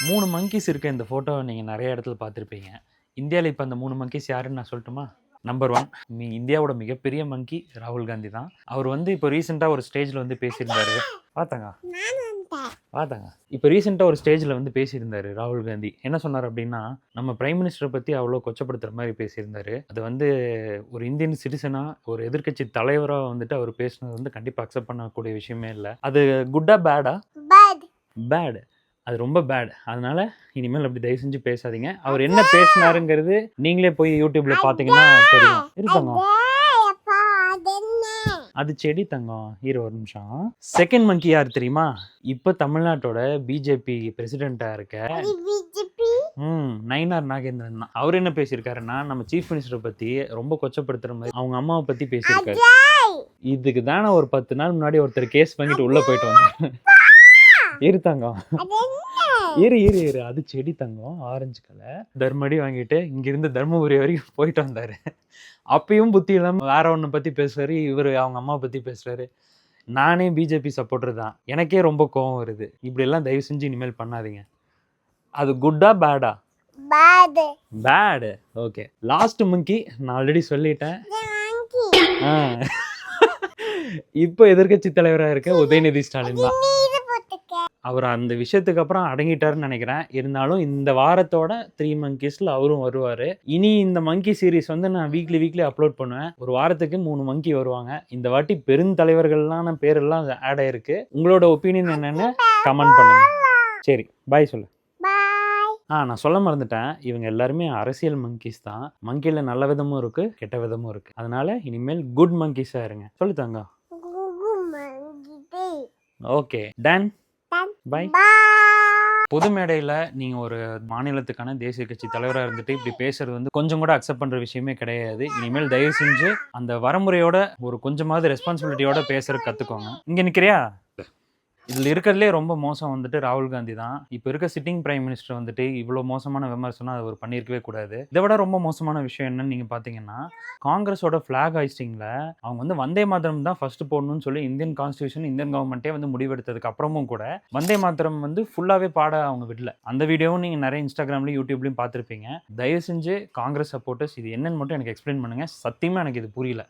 3 monkeys இருக்க இந்த ஃபோட்டோவ நீங்க நெறைய இடத்துல பார்த்துருப்பீங்க. இந்தியால இப்ப அந்த 3 மங்கீஸ் யாருன்னு நான் சொல்லட்டுமா? நம்பர் 1 இந்தியாவோட மிகப்பெரிய மங்கி ராகுல் காந்தி தான். அவர் வந்து இப்போ ரீசென்ட்டா ஒரு ஸ்டேஜ்ல வந்து பேசியிருந்தாரு. பாத்தங்க. பாத்தங்க. இப்போ ரீசென்ட்டா ஒரு ஸ்டேஜ்ல வந்து பேசியிருந்தாரு ராகுல் காந்தி. என்ன சொன்னாரு அப்டின்னா, நம்ம பிரைம் மினிஸ்டர பத்தி அவ்ளோ கொச்சப்படுத்துற மாரி பேசியிருந்தாரு. அது வந்து ஒரு இந்தியன் சிட்டிசனா, ஒரு எதிர்க்கட்சி தலைவரா வந்துட்டு அவர் பேசினது வந்து கண்டிப்பா அக்செப்ட் பண்ணக்கூடிய விஷயமே இல்ல. அது குட்டா? பேடா? பேட். அது ரொம்ப பேட். அதனால இனிமேல் அப்படி தயவு செஞ்சு பேசாதீங்க. அவர் என்ன பேசினாருங்கிறது நீங்களே போய் யூடியூப்ல பார்த்தீங்கன்னா தெரியும். இரு தங்கம். அது செடி தங்கம். இரு ஒரு நிமிஷம். செகண்ட் மங்கி யார் தெரியுமா? இப்ப தமிழ்நாட்டோட பிஜேபி பிரசிடென்ட்டா இருக்க நயினார் நாகேந்திரன் தான். அவர் என்ன பேசியிருக்காருன்னா, நம்ம சீஃப் மினிஸ்டரை பத்தி ரொம்ப கொச்சப்படுத்துற மாதிரி அவங்க அம்மாவை பத்தி பேசியிருக்காரு. இதுக்கு தானே ஒரு 10 நாள் முன்னாடி ஒருத்தர் கேஸ் வாங்கிட்டு உள்ள போயிட்டு வந்தாரு. இரு தங்கம். இரு அது செடி தங்கம், ஆரஞ்சு கலர். தர்மடி வாங்கிட்டு இங்கிருந்து தர்மபுரி வரைக்கும் போயிட்டு வந்தாரு. அப்பயும் புத்தி இல்லாம வேற ஒண்ணு பத்தி பேசுறாரு. இவரு அவங்க அம்மா பத்தி பேசுறாரு. நானே பிஜேபி சப்போர்ட்டர் தான். எனக்கே ரொம்ப கோவம் வருது. இப்படி எல்லாம் தயவு செஞ்சு இனிமேல் பண்ணாதீங்க. அது குட்டா? பேடா? பேட். ஓகே. லாஸ்ட் மங்கி நான் ஆல்ரெடி சொல்லிட்டேன். இப்போ எதிர்க்கட்சி தலைவரா இருக்க உதயநிதி ஸ்டாலின் தான். அவர் அந்த விஷயத்துக்கு அப்புறம் அடங்கிட்டாருன்னு நினைக்கிறேன். இருந்தாலும் இந்த வாரத்தோட 3 மங்கீஸ்ல அவரும் வருவாரு. இனி இந்த மங்கி சீரிஸ் வந்து நான் வீக்லி அப்லோட் பண்ணுவேன். ஒரு வாரத்துக்கு 3 மங்கி வருவாங்க. இந்த வாட்டி பெருந்தலைவர்கள்லான பேரெல்லாம் ஆட் ஆயிருக்கு. உங்களோட ஒப்பீனியன் என்னன்னு கமெண்ட் பண்ணுங்க. சரி, பாய் சொல்லு. நான் சொல்ல மறந்துட்டேன். இவங்க எல்லாருமே அரசியல் மங்கீஸ் தான். மங்கில நல்ல விதமும் இருக்கு, கெட்ட விதமும் இருக்கு. அதனால இனிமேல் குட் மங்கீஸா இருங்க. சொல்லு தங்க. Okay, done. பாய். பொது மேடையில் நீங்கள் ஒரு மாநிலத்துக்கான தேசிய கட்சி தலைவராக இருந்துட்டு இப்படி பேசுறது வந்து கொஞ்சம் கூட அக்செப்ட் பண்ணுற விஷயமே கிடையாது. இனிமேல் தயவு செஞ்சு அந்த வரமுறையோட ஒரு கொஞ்சமாவது ரெஸ்பான்சிபிலிட்டியோட பேசுறது கற்றுக்கோங்க. இங்கே நிற்கிறியா? இதில் இருக்கிறதுலே ரொம்ப மோசம் வந்துட்டு ராகுல் காந்தி தான். இப்போ இருக்க சிட்டிங் பிரைம் மினிஸ்டர் வந்துட்டு இவ்வளோ மோசமான விமர்சனம் அவர் பண்ணியிருக்கவே கூடாது. இதை விட ரொம்ப மோசமான விஷயம் என்னன்னு நீங்கள் பார்த்தீங்கன்னா, காங்கிரஸோட ஃப்ளாக் ஹாய்ஸ்டிங்கில் அவங்க வந்து வந்தே மாதரம் தான் ஃபர்ஸ்ட் போடணும்னு சொல்லி இந்தியன் கான்ஸ்டியூஷன், இந்தியன் கவர்மெண்ட்டே வந்து முடிவெடுத்ததுக்கு அப்புறமும் கூட வந்தே மாதரம் வந்து ஃபுல்லாகவே பாட அவங்க விடல. அந்த வீடியோவும் நீங்கள் நிறைய இன்ஸ்டாகிராம்லையும் யூடியூப்லையும் பார்த்துருப்பீங்க. தயவு செஞ்சு காங்கிரஸ் சப்போர்ட்டர்ஸ் இது என்னன்னு மட்டும் எனக்கு எக்ஸ்பிளைன் பண்ணுங்கள். சத்தியமாக எனக்கு இது புரியல.